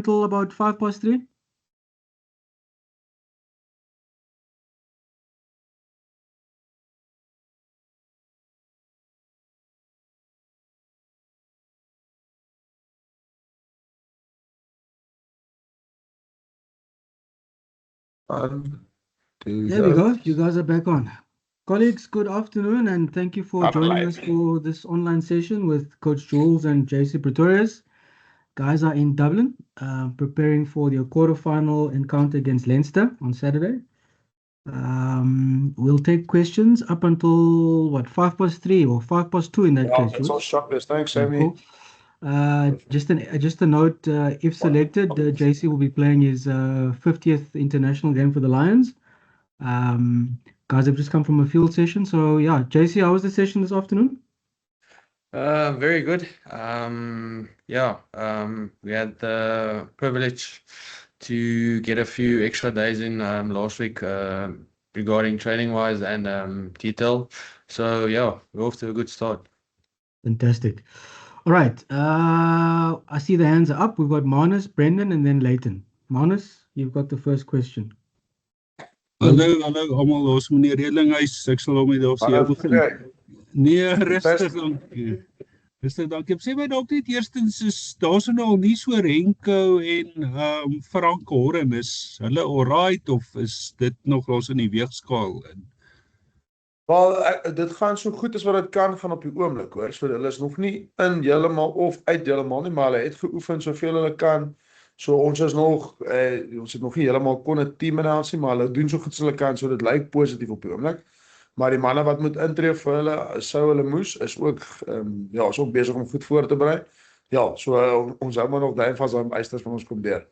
until about 3:05? There we go. You guys are back on. Colleagues, good afternoon, and thank you for joining us for this online session with Coach Jules and JC Pretorius. Guys are in Dublin, preparing for their quarterfinal encounter against Leinster on Saturday. We'll take questions up until what, 3:05 or 2:05 in that case. That's all shockers. Thanks, Yeah, Sammy. cool. Just a note, if selected, JC will be playing his 50th international game for the Lions. Guys have just come from a field session. So yeah, JC, how was the session this afternoon? Very good. We had the privilege to get a few extra days in last week regarding training wise and detail. So yeah, we're off to a good start. Fantastic. All right. I see the hands are up. We've got Manus, Brendan, and then Leighton. Manus, you've got the first question. Hallo almal, ons meneer Redlinghuis, ek sal hom net daar sien begin. Nee, rustig dankie. Rustig dankie. Sê my dalk net eerstens is daar's nou al nie so Renko en Frank Horren, is hulle alright of is dit nog los in die weegskaal in? Wel, dit gaan so goed as wat dit kan gaan op die oomblik, hoor. So hulle is nog nie in heeltemal of uit heeltemal nie, maar hulle het geoefen soveel hulle kan. So ons is nog ons het nog nie heeltemal kon 'n team announce nie, maar hulle doen so goed as hulle kan, so dit lyk positief op die oomblik. Maar die manne wat moet intree vir hulle, sou hulle moes, is ook is ook besig om goed voor te berei. Ja, so ons hou maar nog duim vas aan eisters van ons kom deur.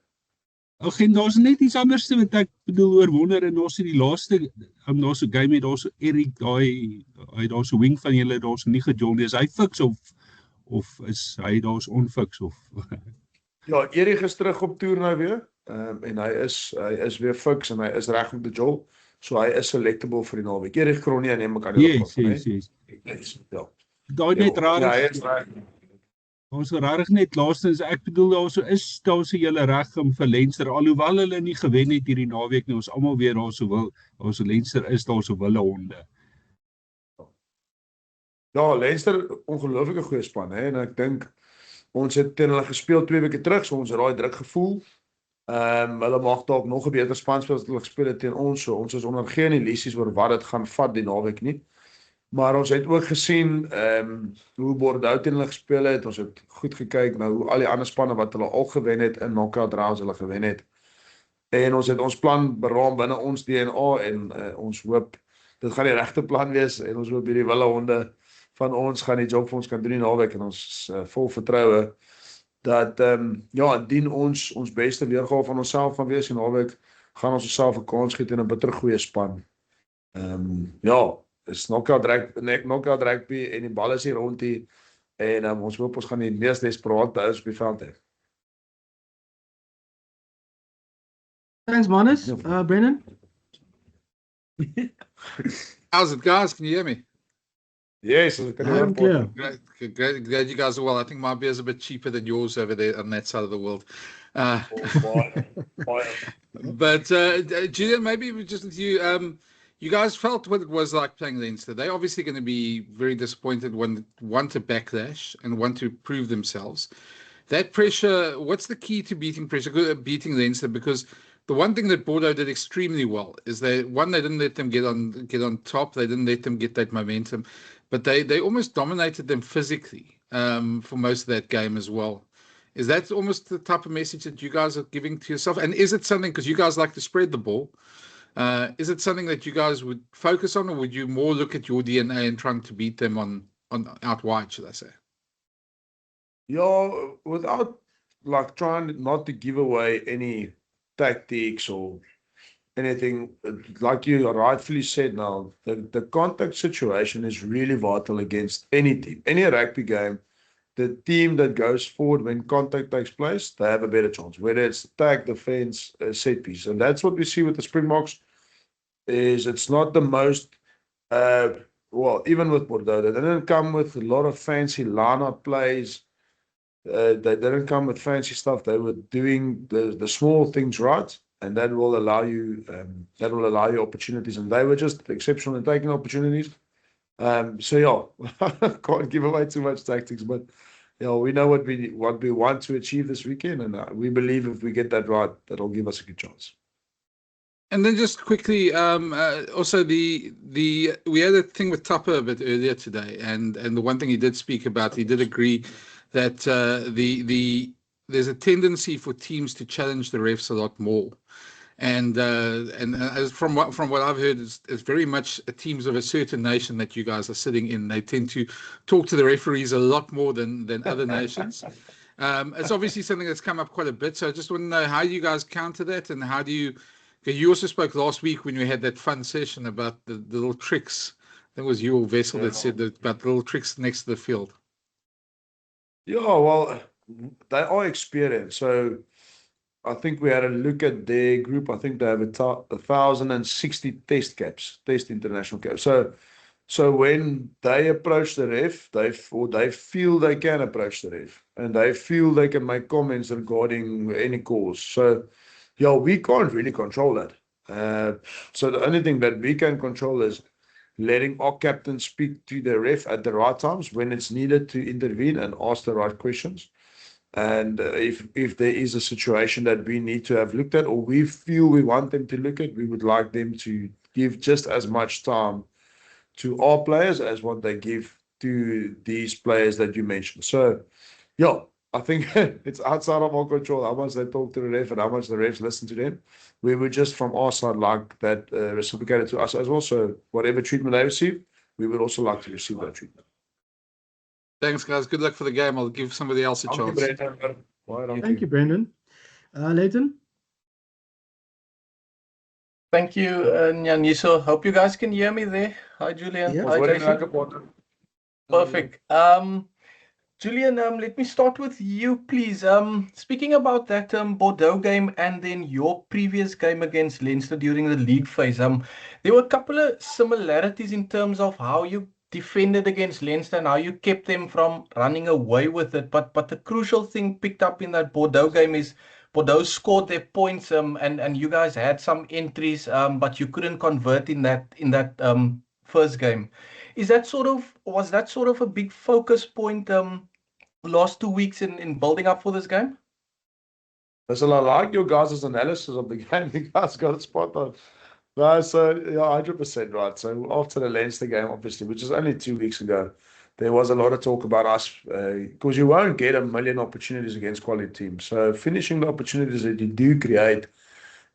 Ag, en daar's net iets anders wat ek bedoel oor wonder en ons het die laaste daar's 'n game met daar's Erik daar's 'n wing van julle daar's nie gejoin, is hy fiks of is hy daar's onfiks of Ja, Erik is terug op toer nou weer. En hy is weer fiks en hy is reg om te jol. So hy is selectable vir die naweek. Erik Kronie neem ek aan die Yes. Ja. Daai net rarig. Ja, hy is reg. Ons rarig net laastens, ek bedoel daar's 'n hele reg om vir Leinster, alhoewel hulle nie gewen het hierdie naweek nie, ons almal weer daar's Leinster is daar so wille honde. Ja, Leinster ongelooflike goeie span, hè, en ek dink ons het teen hulle gespeel 2 weke terug, so ons het daai druk gevoel. Hulle mag dalk nog 'n beter span speel as hulle gespeel het teen ons, so ons is onder geen illusies oor wat dit gaan vat die naweek nie. Maar ons het ook gesien hoe Bordeaux teen hulle gespeel het. Ons het goed gekyk na hoe al die ander spanne wat hulle al gewen het in knockout rounds hulle gewen het. En ons het ons plan beraam binne ons DNA en ons hoop dit gaan die regte plan wees en ons hoop hierdie wille honde van ons gaan die job vir ons kan doen die naweek en ons vol vertroue dat indien ons beste weergawe van onsself van wees die naweek gaan ons osself 'n kans gee teen 'n bitter goeie span. Is knockout rugby en die bal is hier rond hier en ons hoop ons gaan die mees desperate ouens op die veld hê. Thanks, Manus. Brendan? How's it, guys? Can you hear me? Yes, I'm clear. Great, glad you guys are well. I think my beer is a bit cheaper than yours over there on that side of the world. But Julian, maybe just with you, you guys felt what it was like playing Leinster. They're obviously going to be very disappointed when want to backlash and want to prove themselves. That pressure, what's the key to beating Leinster? Because the one thing that Bordeaux did extremely well is they didn't let them get on top. They didn't let them get that momentum, but they almost dominated them physically for most of that game as well. Is that almost the type of message that you guys are giving to yourself? And is it something, because you guys like to spread the ball, is it something that you guys would focus on, or would you more look at your DNA and trying to beat them on out wide, should I say? Yeah, without like trying not to give away any tactics or anything, like you rightfully said now, the contact situation is really vital against any team. Any rugby game, the team that goes forward when contact takes place, they have a better chance, whether it's attack, defense, set piece. And that's what we see with the Springboks, is it's not the most, even with Bordeaux, they didn't come with a lot of fancy line-up plays. They didn't come with fancy stuff. They were doing the small things right, and that will allow you opportunities. And they were just exceptional in taking opportunities. So yeah, can't give away too much tactics, but yeah, we know what we want to achieve this weekend, and we believe if we get that right, that'll give us a good chance. And then just quickly, also we had a thing with Tupper a bit earlier today, and the one thing he did speak about, he did agree that there's a tendency for teams to challenge the refs a lot more. And as from what I've heard, it's very much teams of a certain nation that you guys are sitting in. They tend to talk to the referees a lot more than other nations. It's obviously something that's come up quite a bit. So I just want to know how you guys counter that, and how do you? You also spoke last week when we had that fun session about the little tricks. That was you or Vessel that said that about the little tricks next to the field. Yeah, well, they are experienced. So I think we had a look at their group. I think they have 1,060 test international caps. So when they approach the ref, they feel they can approach the ref, and they feel they can make comments regarding any calls. So yeah, we can't really control that. So the only thing that we can control is letting our captain speak to the ref at the right times when it's needed to intervene and ask the right questions. And if there is a situation that we need to have looked at, or we feel we want them to look at, we would like them to give just as much time to our players as what they give to these players that you mentioned. So, yeah, I think it's outside of our control how much they talk to the ref and how much the refs listen to them. We would just, from our side, like that reciprocated to us as well. So whatever treatment they receive, we would also like to receive that treatment. Thanks, guys. Good luck for the game. I'll give somebody else a chance. Thank you, Brendan. Leighton? Thank you, Nyaniso. Hope you guys can hear me there. Hi, Julian. Yeah. Hi, Jason. Perfect. Julian, let me start with you, please. Speaking about that Bordeaux game and then your previous game against Leinster during the league phase, there were a couple of similarities in terms of how you defended against Leinster and how you kept them from running away with it. But the crucial thing picked up in that Bordeaux game is Bordeaux scored their points, and you guys had some entries, but you couldn't convert in that first game. Was that sort of a big focus point last 2 weeks in building up for this game? Listen, I like your guys' analysis of the game. You guys got it spot on. No, so yeah, 100% right. So after the Leinster game, obviously, which is only 2 weeks ago, there was a lot of talk about us because you won't get a million opportunities against quality teams. So finishing the opportunities that you do create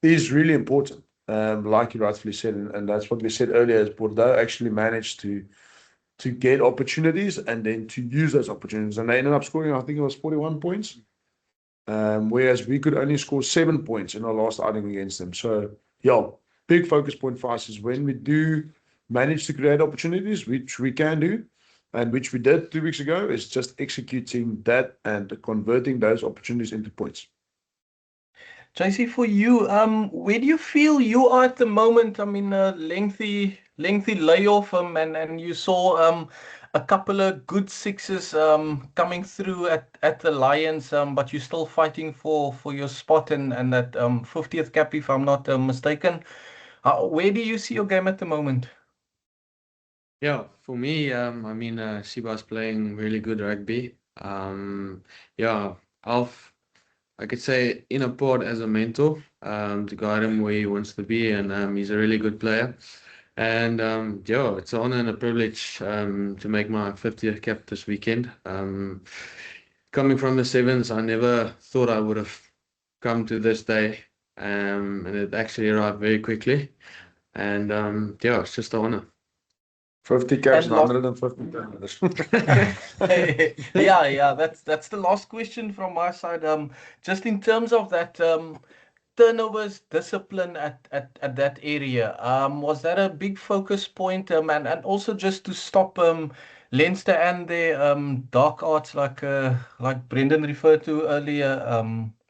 is really important. Like you rightfully said, and that's what we said earlier, is Bordeaux actually managed to get opportunities and then to use those opportunities. And they ended up scoring, I think it was 41 points. Whereas we could only score 7 points in our last outing against them. So yeah, big focus point for us is when we do manage to create opportunities, which we can do, and which we did 2 weeks ago, is just executing that and converting those opportunities into points. JC, for you, where do you feel you are at the moment? I mean, lengthy layoff, and you saw a couple of good sixes coming through at the Lions, but you're still fighting for your spot and that 50th cap, if I'm not mistaken. Where do you see your game at the moment? Yeah, for me, I mean, Siba's playing really good rugby. Yeah, I could say in a pod as a mentor to guide him where he wants to be, and he's a really good player. And yeah, it's an honor and a privilege to make my 50th cap this weekend. Coming from the sevens, I never thought I would have come to this day, and it actually arrived very quickly. And yeah, it's just an honor. 50 caps, 150 caps. Yeah, that's the last question from my side. Just in terms of that turnovers discipline at that area, was that a big focus point? And also just to stop Leinster and their dark arts, like Brendan referred to earlier,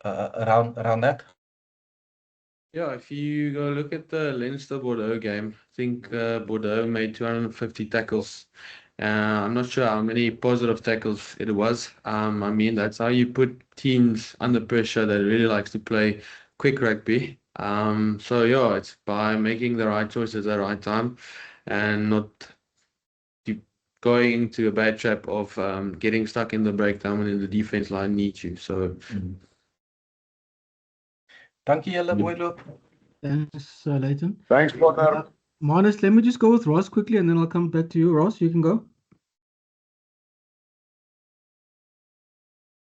around that. Yeah, if you go look at the Leinster Bordeaux game, I think Bordeaux made 250 tackles, I'm not sure how many positive tackles it was. I mean, that's how you put teams under pressure that really likes to play quick rugby. So yeah, it's by making the right choices at the right time and not going into a bad trap of getting stuck in the breakdown when the defense line needs you. So Dankie julle, mooi loop. Thanks, Leighton. Thanks, partner. Marnus, let me just go with Ross quickly and then I'll come back to you. Ross, you can go.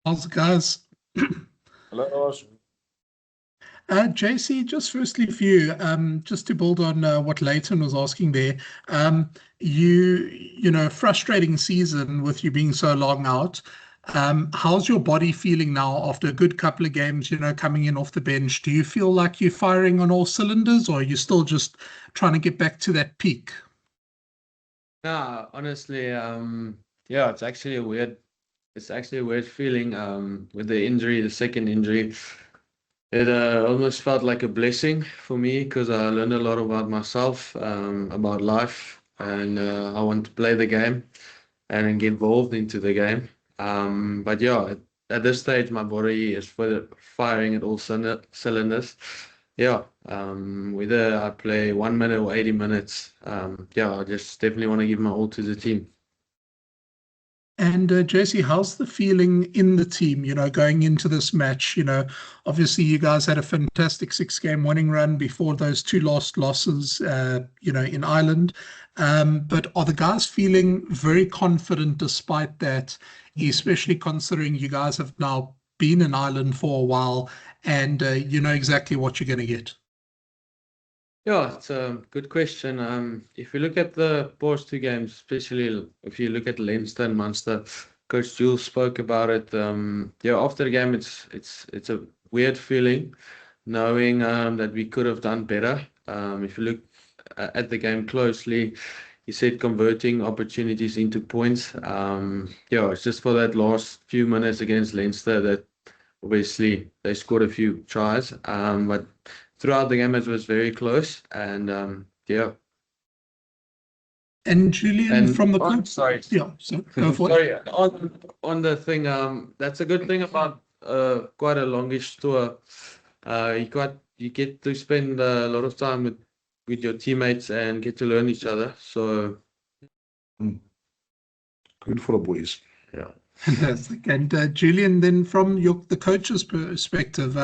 How's it, guys? Hello, Ross. JC, just firstly for you, just to build on what Leighton was asking there, you know, frustrating season with you being so long out. How's your body feeling now after a good couple of games, you know, coming in off the bench? Do you feel like you're firing on all cylinders, or are you still just trying to get back to that peak? nah, honestly, yeah, it's actually a weird feeling with the injury, the second injury. It almost felt like a blessing for me because I learned a lot about myself, about life, and I want to play the game and get involved into the game. But yeah, at this stage, my body is firing at all cylinders. Yeah, whether I play 1 minute or 80 minutes, yeah, I just definitely want to give my all to the team. And JC, how's the feeling in the team, you know, going into this match? You know, obviously you guys had a fantastic 6-game winning run before those 2 losses, you know, in Ireland. But are the guys feeling very confident despite that, especially considering you guys have now been in Ireland for a while and you know exactly what you're going to get? Yeah, it's a good question. If you look at the past 2 games, especially if you look at Leinster and Munster, Coach Jules spoke about it. Yeah, after the game, it's a weird feeling, knowing that we could have done better. If you look at the game closely, he said converting opportunities into points. Yeah, it's just for that last few minutes against Leinster that obviously they scored a few tries. But throughout the game, it was very close, and yeah. And Julian, from the sorry, yeah, so go for it. Sorry, on the thing, that's a good thing about quite a longish tour. You get to spend a lot of time with your teammates and get to learn each other. So good for the boys. Yeah. Fantastic. And Julian, then from the coach's perspective,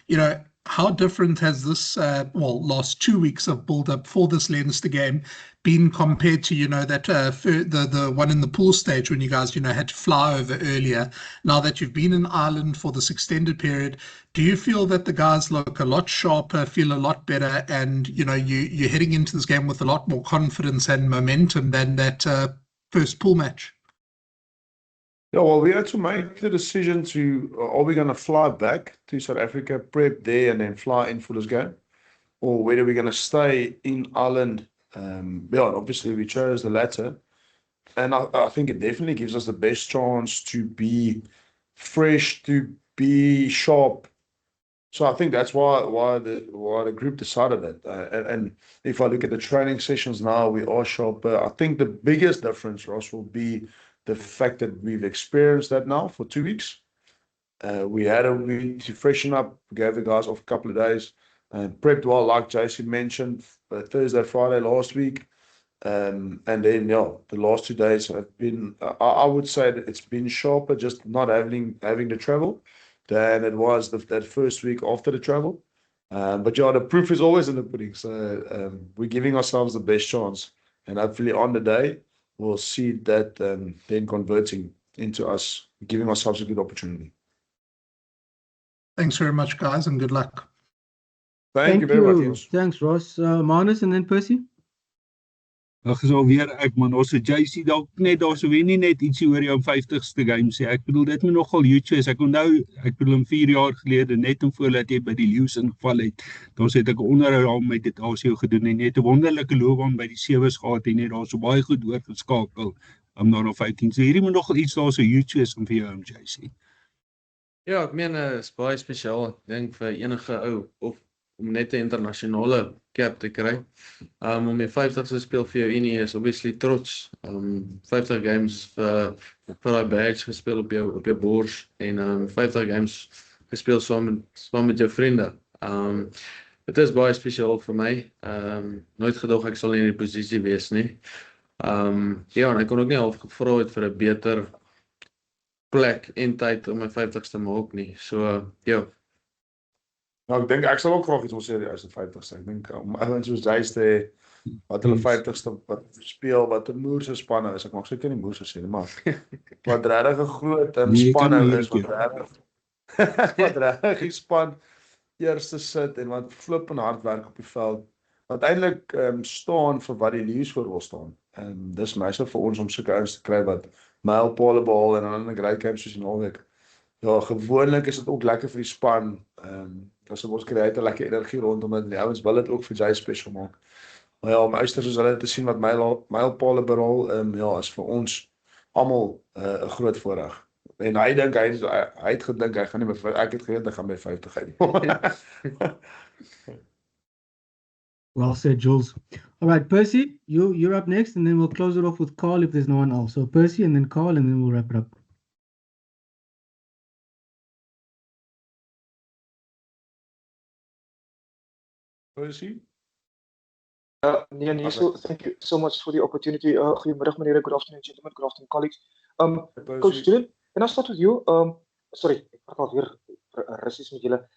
you know, how different has this last 2 weeks of build-up for this Leinster game been compared to, you know, that the one in the pool stage when you guys, you know, had to fly over earlier? Now that you've been in Ireland for this extended period, do you feel that the guys look a lot sharper, feel a lot better, and, you know, you're heading into this game with a lot more confidence and momentum than that first pool match? Yeah, well, we had to make the decision to, are we going to fly back to South Africa, prep there, and then fly in for this game? Or whether we're going to stay in Ireland? Yeah, obviously we chose the latter. And I think it definitely gives us the best chance to be fresh, to be sharp. So I think that's why the group decided that. And if I look at the training sessions now, we are sharper. I think the biggest difference, Ross, will be the fact that we've experienced that now for 2 weeks. We had a week to freshen up, gave the guys off a couple of days, and prepped well, like JC mentioned, Thursday, Friday last week. And then, yeah, the last 2 days have been, I would say that it's been sharper, just not having the travel than it was that first week after the travel. But yeah, the proof is always in the pudding. So we're giving ourselves the best chance. And hopefully on the day, we'll see that then converting into us giving ourselves a good opportunity. Thanks very much, guys, and good luck. Thank you very much, Ross. Thanks, Ross. Marnus and then Percy. Ag is alweer ek man, ons het JC dalk net daar so wen nie net ietsie oor jou 50ste game sê. Ek bedoel dit moet nogal huge wees. Ek bedoel 4 jaar gelede net voordat jy by die Leeu's ingeval het. Ons het ek onderhou met dit ASO gedoen en net 'n wonderlike loopbaan by die Sewes gehad en net daar so baie goed oorgeskakel om daar op 15. So hierdie moet nogal iets daar so huge wees om vir jou JC. Ja, ek meen is baie spesiaal. Ek dink vir enige ou of om net 'n internasionale cap te kry. Om die 50ste speel vir jou Unie is obviously trots. 50 games vir daai badge gespeel op jou bors en 50 games gespeel saam met jou vriende. Dit is baie spesiaal vir my. Nooit gedog ek sal in die posisie wees nie. Ja, en ek kon ook nie half gevra het vir 'n beter plek en tyd om my 50ste te maak nie. So, ja. Nou, ek dink ek sal ook graag iets wil sê oor die 50ste. Ek dink om ouens soos Jace te hê wat hulle 50ste wat speel, wat 'n moerse spanne is. Ek mag seker nie moerse sê nie, maar wat regtig 'n groot spanne is, wat regtig die span eerste sit en wat flip en hard werk op die veld. Wat eintlik staan vir wat die Leeu's voor wil staan. Dis nice vir ons om sulke ouens te kry wat mylpale behaal en dan in 'n great camp soos die naweek. Ja, gewoonlik is dit ook lekker vir die span. As ons kry 'n lekker energie rondom dit. Die ouens wil dit ook vir Jay special maak. Maar ja, om uitsters soos hulle te sien wat mylpale behaal, ja, is vir ons almal 'n groot voorreg. En hy dink hy het gedink hy gaan nie by ek het geweet hy gaan by 50 uit. Well said, Jules. All right, Percy, you're up next, and then we'll close it off with Carl if there's no one else. So Percy and then Carl, and then we'll wrap it up. Percy? So thank you so much for the opportunity. Goedemiddag meneer, good afternoon gentlemen, good afternoon colleagues. Coach Julian, can I start with you? Sorry, ek praat alweer Russies met julle.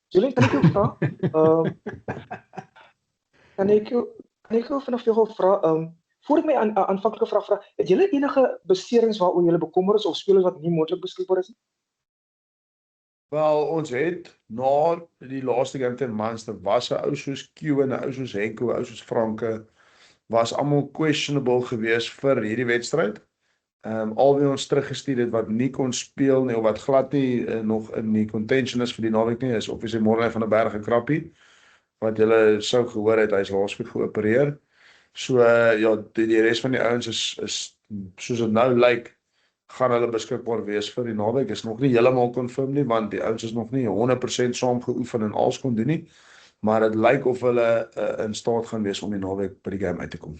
Julian, kan ek jou vra? Kan ek jou vanaf jou vra, voor ek my aanvanklike vraag vra, het julle enige beserings waaroor julle bekommer is of spelers wat nie moontlik beskikbaar is nie? Wel, ons het na die laaste game teen Munster was 'n ou soos Q en 'n ou soos Henko, 'n ou soos Franke was almal questionable geweest vir hierdie wedstryd. Alweer ons teruggestuur het wat nie kon speel nie of wat glad nie nog in die contention is vir die naweek nie, is obviously Morne van der Berg en Krappie wat julle sou gehoor het, hy's laasweek geopereer. So ja, die res van die ouens is soos dit nou lyk, gaan hulle beskikbaar wees vir die naweek. Is nog nie heeltemal confirm nie, want die ouens is nog nie 100% saam geoefen en alles kon doen nie, maar dit lyk of hulle in staat gaan wees om die naweek by die game uit te kom.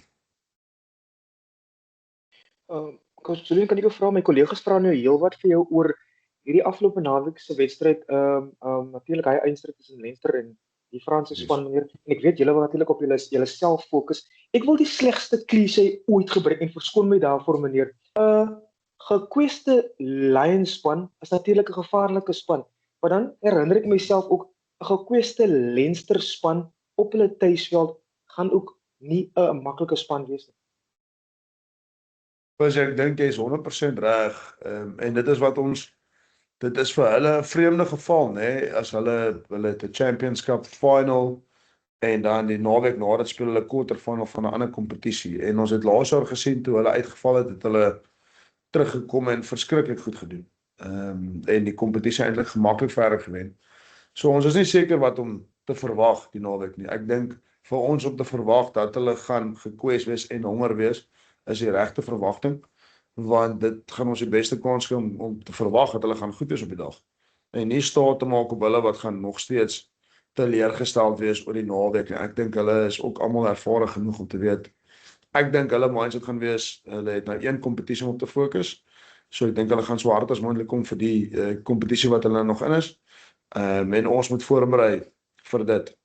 Coach Julian, kan ek jou vra, my kollegas vra nou heelwat vir jou oor hierdie afgelope naweek se wedstryd. Natuurlik hy eindstryd tussen Leinster en die Franse span meneer. En ek weet julle wil natuurlik op julle self fokus. Ek wil die slegste klise ooit gebruik en verskoon my daarvoor meneer. Gekweste Lions span is natuurlik 'n gevaarlike span. Maar dan herinner ek myself ook 'n gekweste Leinster span op hulle tuisveld gaan ook nie 'n maklike span wees nie. Dus ek dink jy is 100% reg. En dit is wat dit is vir hulle 'n vreemde geval, nê, as hulle het 'n championship final en dan die naweek na dit speel hulle quarterfinal van 'n ander kompetisie. En ons het laas jaar gesien toe hulle uitgeval het hulle teruggekom en verskriklik goed gedoen. En die kompetisie eintlik gemaklik verder gewen. So ons is nie seker wat om te verwag die naweek nie. Ek dink vir ons om te verwag dat hulle gaan gekwes wees en honger wees, is die regte verwagting, want dit gaan ons die beste kans gee om te verwag dat hulle gaan goed wees op die dag. En nie staat te maak op hulle wat gaan nog steeds teleurgesteld wees oor die naweek. Ek dink hulle is ook almal ervare genoeg om te weet. Ek dink hulle mindset gaan wees, hulle het nou een kompetisie om te fokus. So ek dink hulle gaan so hard as moontlik kom vir die kompetisie wat hulle nog in is. En ons moet voorberei vir dit.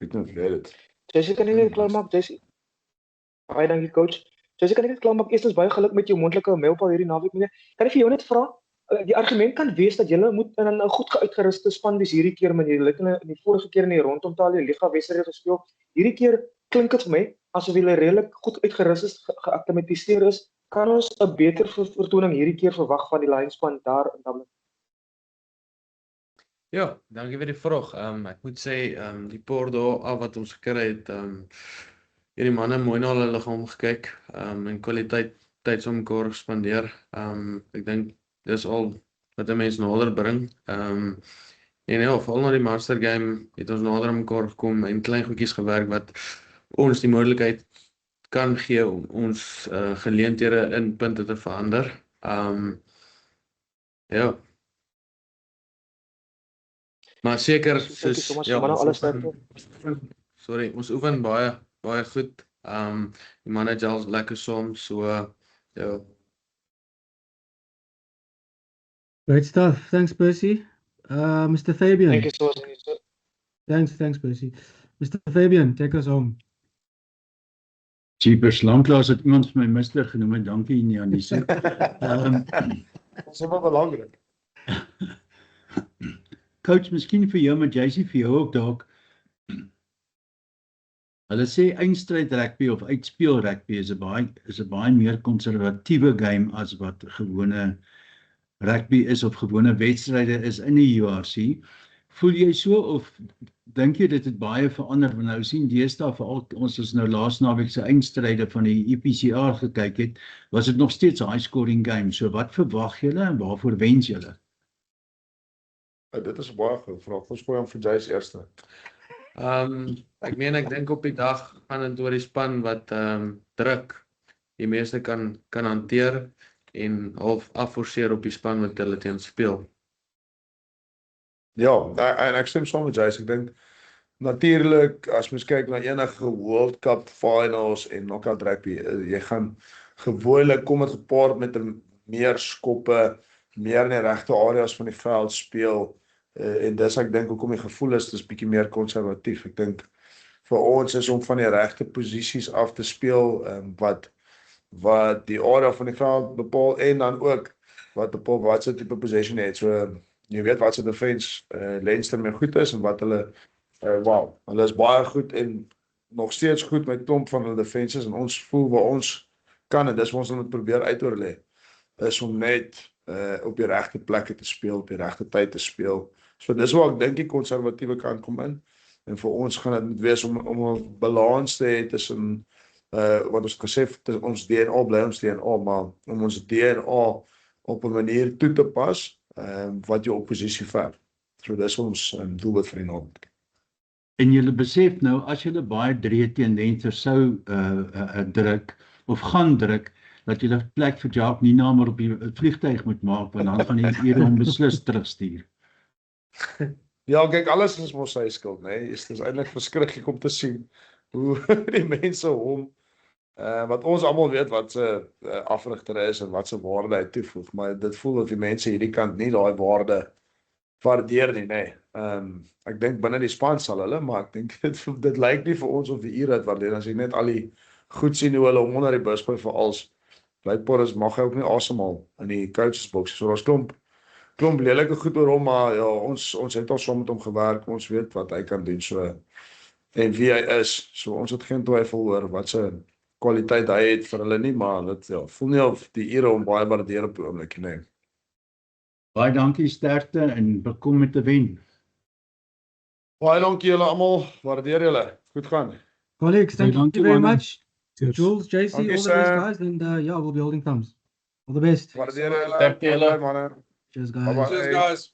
Ek dink dit. Jessie, kan jy net klaarmaak, Jessie? Baie dankie coach. Jessie, kan ek net klaarmaak? Eerstens baie geluk met jou moontlike mylpaal hierdie naweek meneer. Kan ek vir jou net vra? Die argument kan wees dat julle moet in 'n goed uitgeruste span wees hierdie keer meneer. Julle het in die vorige keer in die rondom Italië Liga wedstryd gespeel. Hierdie keer klink dit vir my asof julle redelik goed uitgerus is, geakklimatiseer is. Kan ons 'n beter vertoning hierdie keer verwag van die Lions span daar in Dublin? Ja, dankie vir die vraag. Ek moet sê, die paar dae af wat ons gekry het, hierdie manne mooi na hulle liggaam gekyk, en kwaliteit tyd saam mekaar gespandeer. Ek dink dis al wat 'n mens nader bring. En ja, veral na die Master game het ons nader aan mekaar gekom en klein goedjies gewerk wat ons die moontlikheid kan gee om ons geleenthede in punte te verander. Ja. Maar seker Dankie so soos much, ja, manne, ons alles sterkte. sorry, ons oefen baie goed. Die manne gels lekker saam, so ja. Great stuff. Thanks, Percy. Mr. Fabian. Thank you so much. Sir. Thanks, Percy. Mr. Fabian, take us home. Jeepers, lanklaas het iemand vir my mister genoem en dankie nie aan die se. Dit is wel belangrik. Coach, miskien vir jou, maar JC vir jou ook dalk. Hulle sê eindstryd rugby of uitspeel rugby is 'n baie meer konservatiewe game as wat gewone rugby is of gewone wedstryde is in die URC. Voel jy so of dink jy dit het baie verander? Want nou sien deesdae veral ons is nou laas naweek se eindstryde van die EPCR gekyk het, was dit nog steeds 'n high scoring game. So wat verwag julle en waarvoor wens julle? Dit is 'n baie goeie vraag. Ons gooi hom vir Jace eerste. Ek dink op die dag gaan dit oor die span wat druk die meeste kan hanteer en half afforceer op die span wat hulle teen speel. Ja, en ek stem saam met Jace. Ek dink natuurlik as mens kyk na enige World Cup finals en knockout rugby, jy gaan gewoonlik kom dit gepaard met meer skoppe, meer in die regte areas van die veld speel. En dis ek dink hoekom die gevoel is dis bietjie meer konservatief. Ek dink vir ons is om van die regte posisies af te speel wat die area van die veld bepaal en dan ook wat bepaal wat se tipe possession het. So jy weet wat se defense Leinster mee goed is en wat hulle hulle is baie goed en nog steeds goed met klomp van hulle defenses en ons voel waar ons kan en dis wat ons moet probeer uitoorlê is om net op die regte plekke te speel, op die regte tyd te speel. So dis waar ek dink die konservatiewe kant kom in. En vir ons gaan dit moet wees om 'n balans te hê tussen wat ons gesê het, ons DNA bly ons DNA, maar om ons DNA op 'n manier toe te pas wat jou oppositie ver. So dis ons doelwit vir die naweek. En julle besef nou as julle baie breë tendense sou druk of gaan druk dat julle plek vir Jacques Nina maar op die vliegtuig moet maak want dan gaan die Here hom beslis terugstuur. Ja, kyk, alles is mos sy skuld, né? Dit is eintlik verskriklik om te sien hoe die mense hom wat ons almal weet wat se afrigter is en wat se waarde hy toevoeg, maar dit voel dat die mense hierdie kant nie daai waarde waardeer nie, né? Ek dink binne die span sal hulle, maar ek dink dit lyk nie vir ons of die Ure het waardeer as jy net al die goed sien hoe hulle hom onder die bus gooi vir als blykbaar is mag hy ook nie asemhaal in die coaches box. So daar's klomp lelike goed oor hom, maar ja, ons het al saam met hom gewerk, ons weet wat hy kan doen, so en wie hy is. So ons het geen twyfel oor wat se kwaliteit hy het vir hulle nie, maar dit voel nie of die Ure hom baie waardeer op die oomblik nie. Baie dankie, sterkte en bekom met 'n wen. Baie dankie julle almal, waardeer julle. Goed gaan. Colleagues, thank you very much. Cheers. Jules, JC, Dankie, all the best, sir. guys, and we'll be holding thumbs. All the best. Waardeer julle. Dankie julle. Manne. Cheers, Bye guys. bye. Cheers, guys.